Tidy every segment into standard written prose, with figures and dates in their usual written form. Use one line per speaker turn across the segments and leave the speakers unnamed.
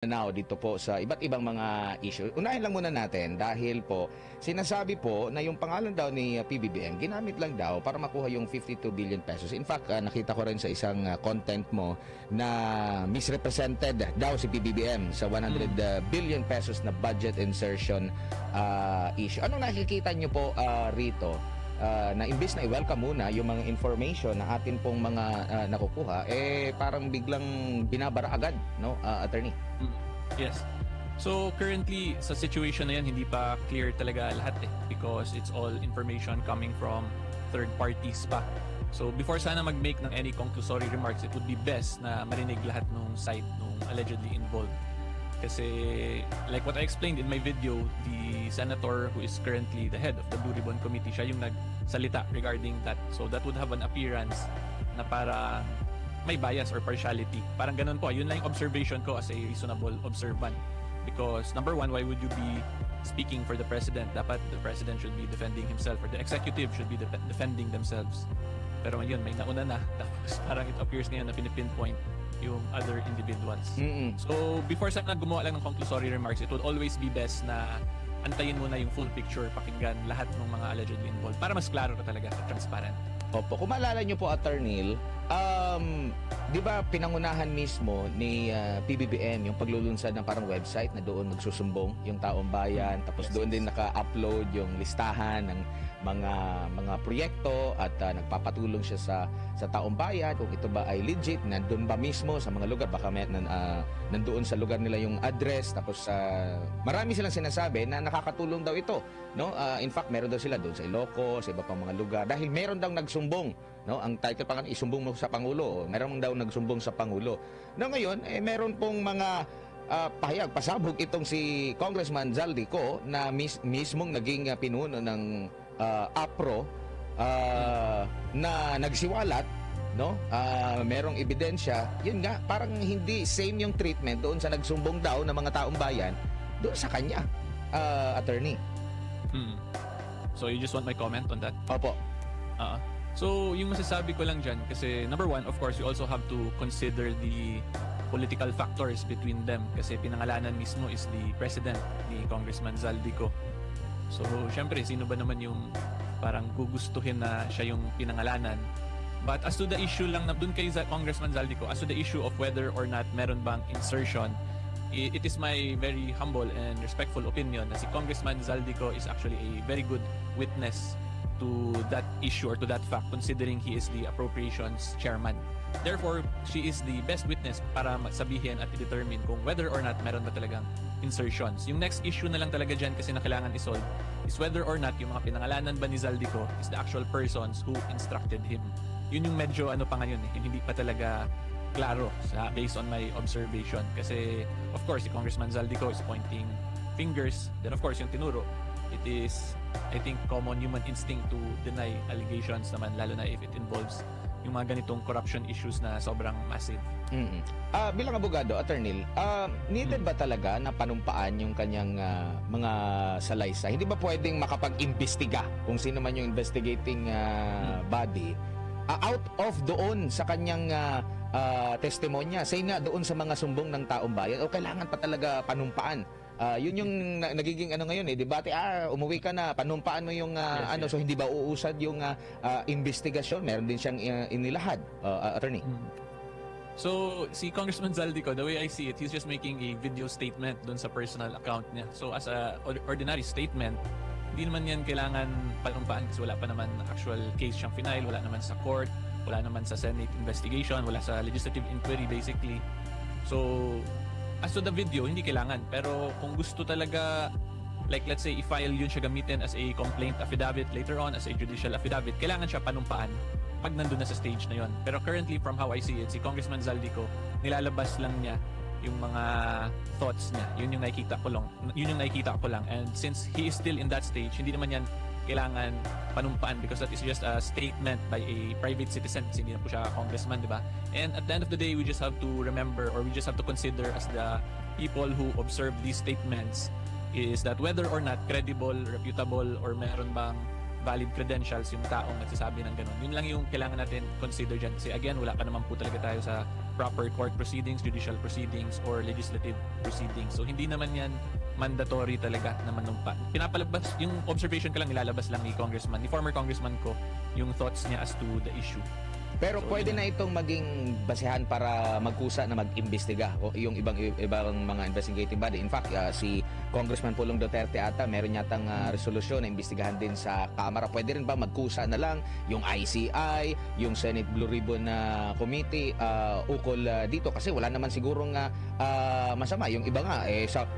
Now dito po sa iba't ibang mga issue. Unahin lang muna natin dahil po sinasabi po na yung pangalan daw ni PBBM ginamit lang daw para makuha yung 52 billion pesos. In fact, nakita ko rin sa isang content mo na misrepresented daw si PBBM sa 100 billion pesos na budget insertion issue. Anong nakikita nyo po rito? Na imbis na i-welcome muna yung mga information na atin pong mga nakukuha, parang biglang binabara agad, no, attorney?
Yes. So currently sa situation na yan hindi pa clear talaga lahat because it's all information coming from third parties pa. So before sana mag-make ng any conclusory remarks, it would be best na marinig lahat nung side nung allegedly involved. Kasi like what I explained in my video, the senator who is currently the head of the Blue Ribbon Committee, siya yung nagsalita regarding that. So that would have an appearance na para may bias or partiality. Parang ganun po. Yun lang yung observation ko as a reasonable observant. Because number one, why would you be speaking for the president? Dapat the president should be defending himself or the executive should be defending themselves. Pero ngayon, may nauna na. Tapos parang it appears ngayon na pinipinpoint yung other individuals. So before sana gumawa lang ng conclusory remarks, it would always be best na antayin muna yung full picture, pakinggan lahat ng mga allegedly involved para mas klaro ka talaga, transparent.
Opo, kung maalala nyo po, Attorney, di ba pinangunahan mismo ni PBBM yung paglulunsad ng parang website na doon magsusumbong yung taong bayan, tapos doon din naka-upload yung listahan ng mga proyekto at nagpapatulong siya sa taong bayan kung ito ba ay legit, nandun ba mismo sa mga lugar, baka nandoon sa lugar nila yung address, tapos marami silang sinasabi na nakakatulong daw ito, no? In fact, meron daw sila doon sa Ilocos, sa iba pang mga lugar, dahil meron daw nagsumbong, no? Ang title pa kan isumbong mo sa Pangulo, meron daw nagsumbong sa Pangulo. Na ngayon, meron pong mga pahayag, pasabog itong si Congressman Zaldico na mismong naging pinuno ng APRO na nagsiwalat, no? Merong ebidensya. Yun nga, parang hindi same yung treatment doon sa nagsumbong daw ng mga taong bayan doon sa kanya, attorney.
So you just want my comment on that?
Opo.
So yung masasabi ko lang dyan, kasi number one, of course, you also have to consider the political factors between them, kasi pinangalanan mismo is the president, ni Congressman Zaldico. So syempre, sino ba naman yung parang gugustuhin na siya yung pinangalanan? But as to the issue lang na dun kay Congressman Zaldico, as to the issue of whether or not meron bang insertion, it is my very humble and respectful opinion na si Congressman Zaldico is actually a very good witness to that issue or to that fact, considering he is the appropriations chairman. Therefore, she is the best witness para sabihin at i-determine kung whether or not meron ba talagang insertions. Yung next issue na lang talaga dyan kasi na kailangan isolve is whether or not yung mga pinangalanan ba ni Zaldico is the actual persons who instructed him. Yun yung medyo ano pa ngayon hindi pa talaga klaro based on my observation. Kasi of course, si Congressman Zaldico is pointing fingers. Then of course, yung tinuro, it is, I think, common human instinct to deny allegations naman, lalo na if it involves yung mga ganitong corruption issues na sobrang massive.
Bilang abogado, attorney, needed ba talaga na panumpaan yung kanyang mga salaysay? Hindi ba pwedeng makapag-imbestiga kung sino man yung investigating body out of doon sa kanyang testimonya, say nga doon sa mga sumbong ng taong bayan, o kailangan pa talaga panumpaan? Yun yung nagiging ano ngayon debate, umuwi ka na, panumpaan mo yung yes. So hindi ba uusad yung investigasyon? Meron din siyang inilahad, attorney.
So si Congressman Zaldico, the way I see it, he's just making a video statement dun sa personal account niya. So as a ordinary statement, hindi naman yan kailangan panumpaan kasi wala pa naman actual case siyang final, wala naman sa court, wala naman sa Senate investigation, wala sa legislative inquiry basically. So as to the video, hindi kailangan. Pero kung gusto talaga, like let's say, i-file yun siya gamitin as a complaint affidavit later on, as a judicial affidavit, kailangan siya panumpaan pag nandun na sa stage na yun. Pero currently, from how I see it, si Congressman Zaldico, nilalabas lang niya yung mga thoughts niya. Yun yung nakikita ko lang. And since he is still in that stage, hindi naman yan kailangan panumpaan because that is just a statement by a private citizen kasi hindi na po siya congressman, di ba? And at the end of the day, we just have to remember or we just have to consider as the people who observe these statements is that whether or not credible, reputable, or meron bang valid credentials yung taong nagsasabi ng ganun. Yun lang yung kailangan natin consider dyan. Kasi again, wala pa naman po talaga tayo sa proper court proceedings, judicial proceedings, or legislative proceedings. So hindi naman yan mandatory talaga na manumpa. Pinapalabas, yung observation ka lang nilalabas lang ni former congressman ko, yung thoughts niya as to the issue.
Pero
So,
pwede
yun
na itong maging basehan para magkusa na mag-imbestiga o yung ibang mga investigating body. In fact, si Congressman Pulong Duterte ata meron yatang resolusyon na imbestigahan din sa Kamara. Pwede rin ba magkusa na lang yung ICI, yung Senate Blue Ribbon Committee ukol dito? Kasi wala naman sigurong masama. Yung iba nga, sa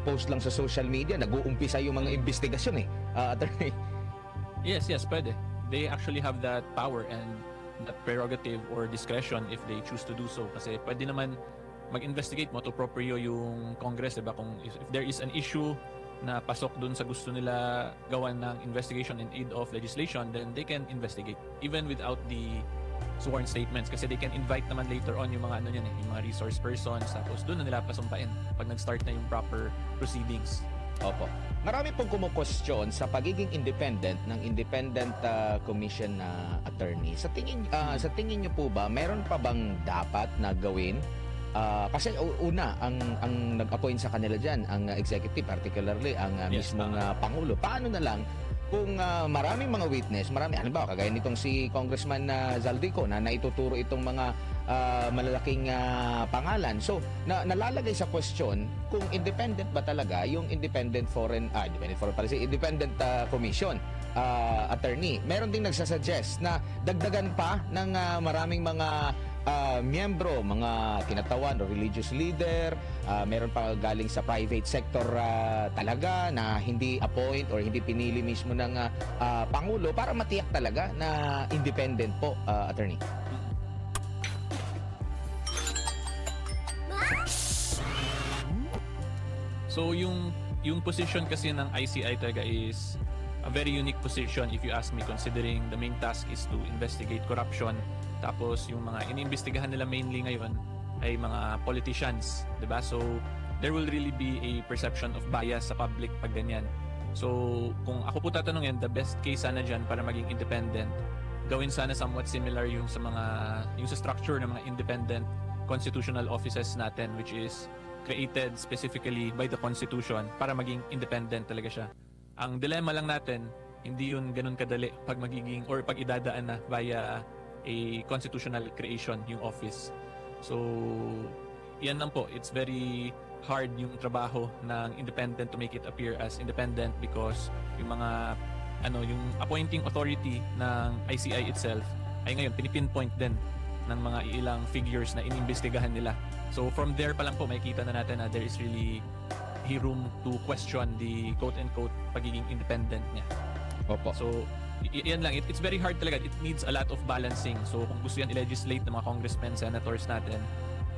post lang sa social media, nag-uumpisa yung mga investigasyon attorney.
Yes, pwede. They actually have that power and that prerogative or discretion if they choose to do so. Kasi pwede naman mag-investigate motu proprio yung Congress, diba? Kung if there is an issue na pasok dun sa gusto nila gawan ng investigation in aid of legislation, then they can investigate even without the sworn statements, kasi they can invite naman later on yung mga yung mga resource persons, tapos doon na nila pasumpain pag nag-start na yung proper proceedings.
Opo. Marami pong kumo-question sa pagiging independent ng independent commission na attorney. Sa tingin niyo po ba meron pa bang dapat na gawin? Kasi una ang nag-appoint sa kanila diyan ang executive, particularly ang mismong pangulo. Paano na lang kung maraming mga witness, halimbawa kagaya nitong si Congressman Zaldico na naituturo itong mga malalaking pangalan. So, nalalagay sa question kung independent ba talaga yung independent commission attorney. Meron ding nagsasuggest na dagdagan pa ng maraming mga miyembro, mga kinatawan o religious leader, meron pa galing sa private sector talaga na hindi appoint or hindi pinili mismo ng Pangulo para matiyak talaga na independent po, attorney.
So yung position kasi ng ICI talaga is a very unique position if you ask me, considering the main task is to investigate corruption. Tapos yung mga iniimbestigahan nila mainly ngayon ay mga politicians, 'di ba? So there will really be a perception of bias sa public pag ganyan. So kung ako po tatanungin, the best case sana diyan para maging independent, gawin sana somewhat similar yung sa structure ng mga independent constitutional offices natin, which is created specifically by the Constitution para maging independent talaga siya. Ang dilemma lang natin, hindi yun ganun kadali pag pag idadaan na via a constitutional creation yung office. So, yan lang po. It's very hard yung trabaho ng independent to make it appear as independent because yung mga yung appointing authority ng ICI itself ay ngayon pinipinpoint din ng mga ilang figures na inimbestigahan nila. So from there pa lang po makikita na natin na there is really room to question the quote-unquote pagiging independent niya.
Opo.
So yan lang, it's very hard talaga. It needs a lot of balancing. So kung gusto yan i-legislate ng mga congressmen, senators natin,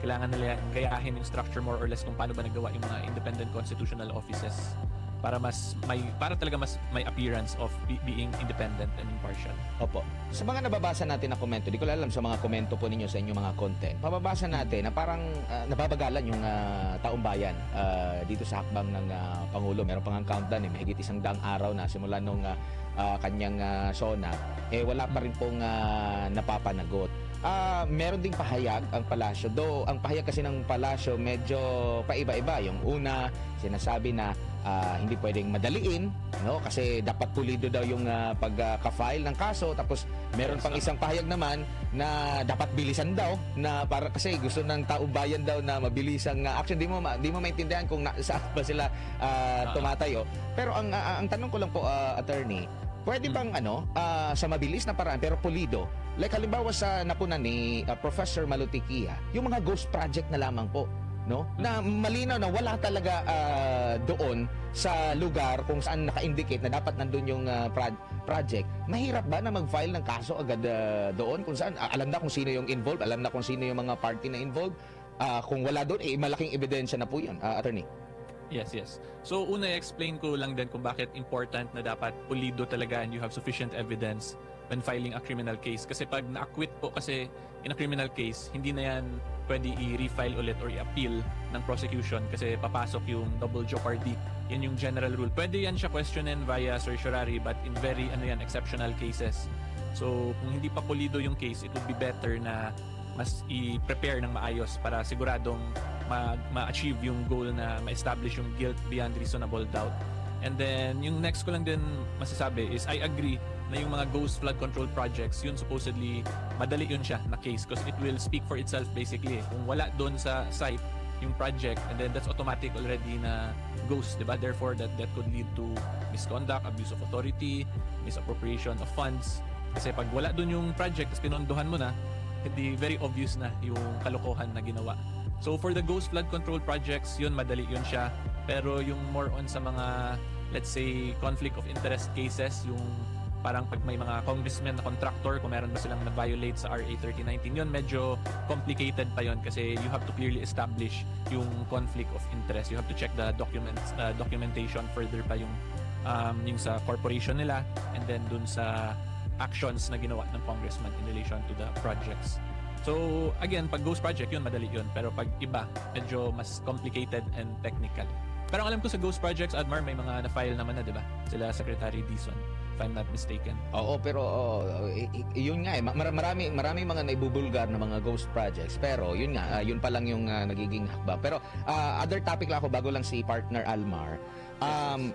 kailangan nila gayahin yung structure more or less kung paano ba nagawa yung mga independent constitutional offices para talaga mas may appearance of being independent and impartial.
Opo. Sa mga nababasa natin na komento, di ko alam sa mga komento po ninyo sa inyong mga content, mababasa natin na parang nababagalan yung taong bayan dito sa hakbang ng Pangulo. Meron pang countdown, may higit 100 araw na simula nung kanyang SONA, wala pa rin pong napapanagot. Meron ding pahayag ang palasyo. Though ang pahayag kasi ng palasyo medyo paiba-iba. Yung una, sinasabi na hindi pwedeng madaliin, no? Kasi dapat pulido daw yung pagka-file ng kaso. Tapos meron pang isang pahayag naman na dapat bilisan daw na para kasi gusto ng taong bayan daw na mabilisang action. Di mo maintindihan kung saan ba sila tumatayo. Pero ang tanong ko lang po, attorney, pwede bang sa mabilis na paraan pero pulido? Like halimbawa sa napunan ni Professor Malutikia, yung mga ghost project na lamang po, no? Na malinaw na wala talaga doon sa lugar kung saan naka-indicate na dapat nandun yung project. Mahirap ba na mag-file ng kaso agad doon kung saan alam na kung sino yung involved, alam na kung sino yung mga party na involved? Kung wala doon, malaking ebidensya na po yun, attorney.
Yes. So una i-explain ko lang din kung bakit important na dapat pulido talaga and you have sufficient evidence when filing a criminal case. Kasi pag na-acquit po kasi in a criminal case, hindi na yan pwede i-refile ulit or i-appeal ng prosecution kasi papasok yung double jeopardy. Yan yung general rule. Pwede yan siya questionin via certiorari but in very exceptional cases. So kung hindi pa pulido yung case, it would be better na mas i-prepare ng maayos para siguradong ma-achieve yung goal na ma-establish yung guilt beyond reasonable doubt. And then, yung next ko lang din masasabi is I agree na yung mga ghost flood control projects, yun supposedly, madali yun siya na case because it will speak for itself basically. Kung wala doon sa site yung project, and then that's automatic already na ghost, diba? Therefore, that could lead to misconduct, abuse of authority, misappropriation of funds. Kasi pag wala doon yung project, tapos pinondohan mo na, hindi very obvious na yung kalokohan na ginawa. So for the ghost flood control projects, yun madali yun siya. Pero yung more on sa mga, let's say, conflict of interest cases, yung parang pag may mga congressmen na contractor, kung meron ba silang na-violate sa RA 3019, yun medyo complicated pa yun kasi you have to clearly establish yung conflict of interest. You have to check the documentation further pa yung sa corporation nila and then dun sa actions na ginawa ng congressman in relation to the projects. So again, pag ghost project yun, madali yun. Pero pag iba, medyo mas complicated and technical. Pero ang alam ko sa ghost projects, Admar, may mga na-file naman na, di ba? Sila Secretary Dizon, if I'm not mistaken.
Oo, pero yun nga marami mga naibubulgar na mga ghost projects. Pero yun nga, yun pa lang yung nagiging hakbang. Pero other topic lang ako bago lang si partner Almar.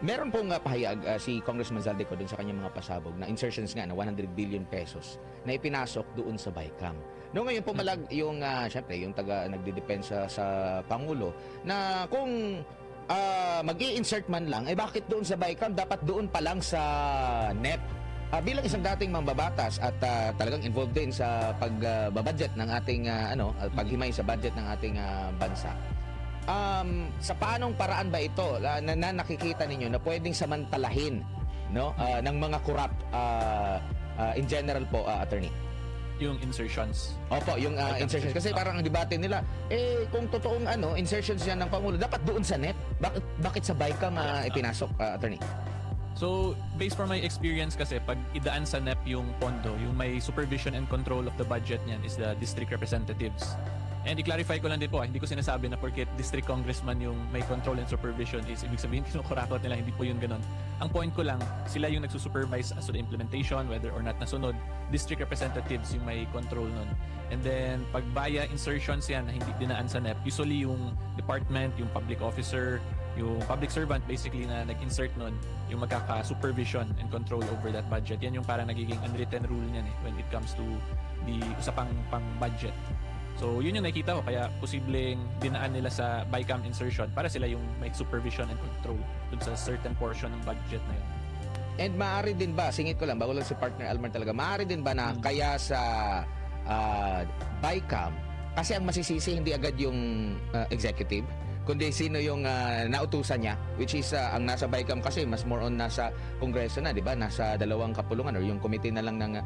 Meron pong pahayag si Congressman Zaldico dun sa kanyang mga pasabog na insertions nga na 100 billion pesos na ipinasok doon sa BICAM. No, ngayon pumalag yung syempre yung taga nagdedepensa sa Pangulo na kung mag-i-insert man lang, bakit doon sa BICAM? Dapat doon pa lang sa NEP. Bilang isang dating mambabatas at talagang involved din sa pagbabudget ng ating paghimay sa budget ng ating bansa. Sa paanong paraan ba ito na nakikita ninyo na pwedeng samantalahin ng mga corrupt in general po, attorney?
Yung insertions.
Opo, yung insertions. Kasi parang ang debate nila, kung totoong insertions yan ng Pangulo, dapat doon sa NEP. Bakit sa BICAM ipinasok, attorney?
So, based from my experience kasi, pag idaan sa NEP yung pondo, yung may supervision and control of the budget niyan is the district representatives. And i-clarify ko lang din po, hindi ko sinasabi na porket district congressman yung may control and supervision is ibig sabihin kinukurakot nila, hindi po yun ganun. Ang point ko lang, sila yung nagsusupervise as to the implementation, whether or not nasunod. District representatives yung may control nun. And then, pag via insertions yan na hindi dinaan sa NEP, usually yung department, yung public officer, yung public servant basically na nag-insert nun, yung magkaka-supervision and control over that budget. Yan yung parang nagiging unwritten rule niyan when it comes to the usapang pang-budget. So, yun yung nakikita ko. Kaya, posibleng dinaan nila sa BICAM insertion para sila yung may supervision and control dun sa certain portion ng budget na yun.
And maaari din ba, singit ko lang, bago lang si partner Almar talaga, maaari din ba na kaya sa BICAM, kasi ang masisisi hindi agad yung executive, kundi sino yung nautusan niya, which is ang nasa BICAM kasi mas more on nasa Kongreso na, di ba? Nasa dalawang kapulungan or yung committee na lang ng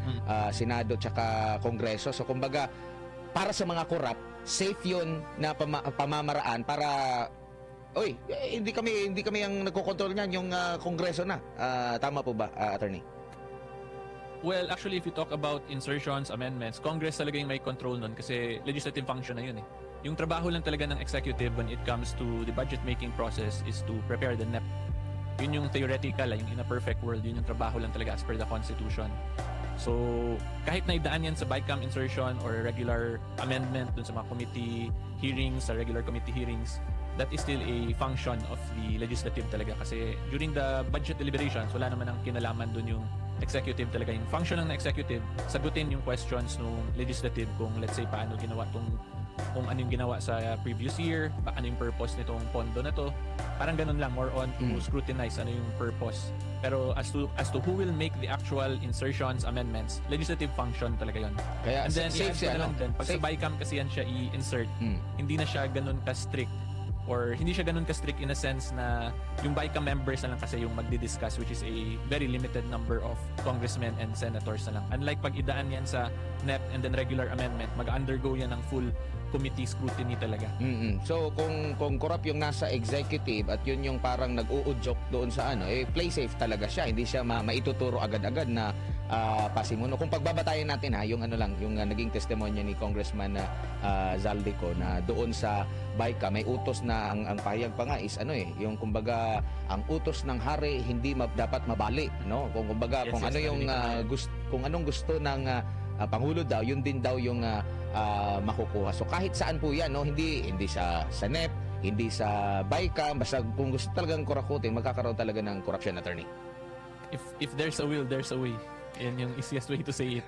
Senado tsaka Kongreso. So, kumbaga, para sa mga corrupt, safe yun na pamamaraan para hindi kami ang nagkokontrol niyan, yung Kongreso na. Tama po ba, attorney?
Well, actually, if you talk about insertions, amendments, Congress talaga yung may control nun kasi legislative function na yun eh. Yung trabaho lang talaga ng executive when it comes to the budget-making process is to prepare the NEP. Yun yung theoretical, yung in a perfect world, yun yung trabaho lang talaga as per the Constitution. So, kahit na idaan yan sa BICAM insertion or regular amendment dun sa mga committee hearings, sa regular committee hearings, that is still a function of the legislative talaga. Kasi during the budget deliberations, wala naman ang kinalaman dun yung executive talaga. Yung function ng executive, sagutin yung questions ng legislative kung let's say paano ginawa kung ano yung ginawa sa previous year, ano yung purpose nitong pondo na to. Parang ganun lang, more on to scrutinize ano yung purpose. Pero as to who will make the actual insertions, amendments, legislative function talaga yon.
Kaya
and then
safe siya,
lang din, pag sa BICAM kasi yan siya i-insert, hindi na siya ganun ka-strict or hindi siya ganun ka-strict in a sense na yung BICAM members na lang kasi yung magdi-discuss, which is a very limited number of congressmen and senators na lang. Unlike pag idaan yan sa NEP and then regular amendment, mag-undergo yan ng full committee scrutiny talaga.
So kung corrupt yung nasa executive at yun yung parang nag-uudyok doon sa play safe talaga siya, hindi siya maituturo agad-agad na pasimuno. Kung pagbabatayan natin yung yung naging testimonya ni Congressman Zaldico na doon sa BICAM may utos na ang pahayag pa nga is yung kumbaga ang utos ng hari hindi dapat mabali, no? Kung kumbaga kung anong gusto ng Pangulo daw, yun din daw yung makukuha. So kahit saan po yan, no? Hindi sa NEP, hindi sa BICAM, basta kung gusto talagang kurakutin, magkakaroon talaga ng corruption, attorney.
If there's a will, there's a way. Yan yung easiest way to say it.